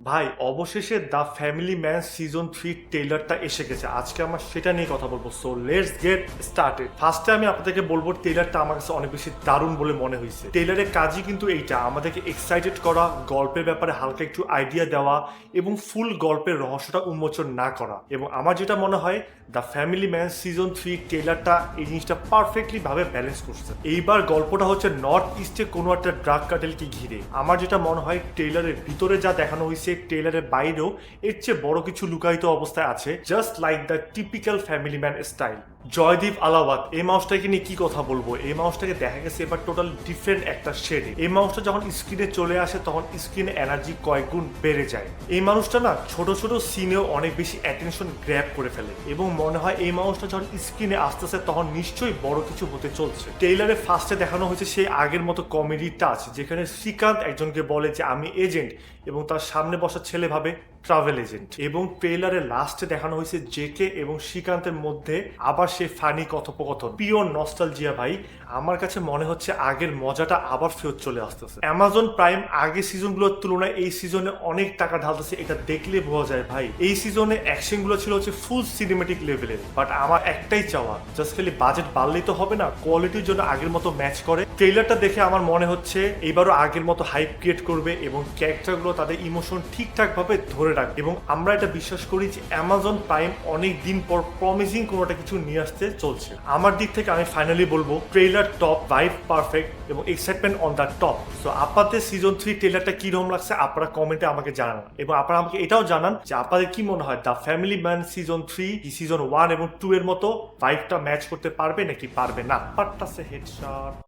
ভাই অবশেষে the family man season 3 ট্রেলারটা এসে গেছে। আজকে আমরা সেটা নিয়ে কথা বলবো। So let's get started. ফার্স্টে আমি আপনাদেরকে বলবো ট্রেলারটা আমার কাছে অনেক বেশি দারুণ বলে মনে হয়েছে। ট্রেলারের কাজই কিন্তু এইটা, আমাদেরকে এক্সাইটেড করা, গল্পের ব্যাপারে হালকা একটু আইডিয়া দেওয়া এবং ফুল গল্পের রহস্যটা উন্মোচন না করা। এবং আমার যেটা মনে হয় দ্য ফ্যামিলি ম্যান সিজন 3 ট্রেলারটা এই জিনিসটা পারফেক্টলি ভাবে ব্যালেন্স করছে। এইবার গল্পটা হচ্ছে নর্থ ইস্টে কোনো একটা ড্রাগ কার্টেলকে ঘিরে। আমার যেটা মনে হয় ট্রেলারের ভিতরে যা দেখানো হয়েছে ট্রেলারের বাইরেও এর চেয়ে বড় কিছু লুকায়িত অবস্থায় আছে, just like the typical family man style. Jaideep Ahlawat এই মাউসটাকে নিয়ে কি কথা বলবো, এই মাউসটাকে দেখা গেছে এবার টোটাল ডিফারেন্ট একটা শেডে। এই মাউসটা যখন স্ক্রিনে চলে আসে তখন স্ক্রিনে এনার্জি কয়েক গুণ বেড়ে যায়। এই মানুষটা না ছোট ছোট সিনেও অনেক বেশি অ্যাটেনশন গ্র্যাব করে ফেলে এবং মনে হয় এই মাউসটা যখন স্ক্রিনে আসতেছে তখন নিশ্চয়ই বড় কিছু হতে চলছে। ট্রেইলারে ফার্স্টে দেখানো হয়েছে সেই আগের মতো কমেডি টাচ, যেখানে শ্রীকান্ত একজনকে বলে যে আমি এজেন্ট এবং তার সামনে বসা ছেলে ভাবে ট্রাভেল এজেন্ট। এবং ট্রেইলারের লাস্টে দেখানো হয়েছে জেকে এবং শ্রীকান্তের মধ্যে আবার সেই ফানি কথোপকথন। পিওর নস্টালজিয়া ভাই, আমার কাছে মনে হচ্ছে আগের মজাটা আবার ফেরত চলে আসতেছে। অ্যামাজন প্রাইম আগের সিজনগুলোর তুলনায় এই সিজনে অনেক টাকা ঢালতেছে, এটা দেখলে বোঝা যায় ভাই। এই সিজনে অ্যাকশন গুলো ছিল হচ্ছে ফুল সিনেমেটিক লেভেলের, বাট আমার একটাই চাওয়া, জাস্ট খালি বাজেট বাড়লেই তো হবে না, কোয়ালিটির জন্য আগের মতো ম্যাচ করে। ট্রেইলারটা দেখে আমার মনে হচ্ছে এবারও আগের মতো হাইপ ক্রিয়েট করবে এবং ক্যারেক্টারগুলো তাদের ইমোশন ঠিকঠাক ভাবে ধরে রাখবে। এবং আমরা এটা বিশ্বাস করি যে অ্যামাজন প্রাইম অনেক দিন পর প্রমিজিং কোনোটা কিছু নিয়ে আসতে চলছে। আমার দিক থেকে আমি ফাইনালি বলবো ট্রেইলার টপ, ভাইব পারফেক্ট এবং excitement on the top. So আপনাদের সিজন 3 ট্রেইলারটা কিরকম লাগছে আপনারা কমেন্টে আমাকে জানান এবং আপনারা আমাকে এটাও জানান যে আপনাদের কি মনে হয় the family man season 3 season 1 এবং 2 এর মতো ভাইবটা ম্যাচ করতে পারবে নাকি পারবে না। পারতাছে হেডশট।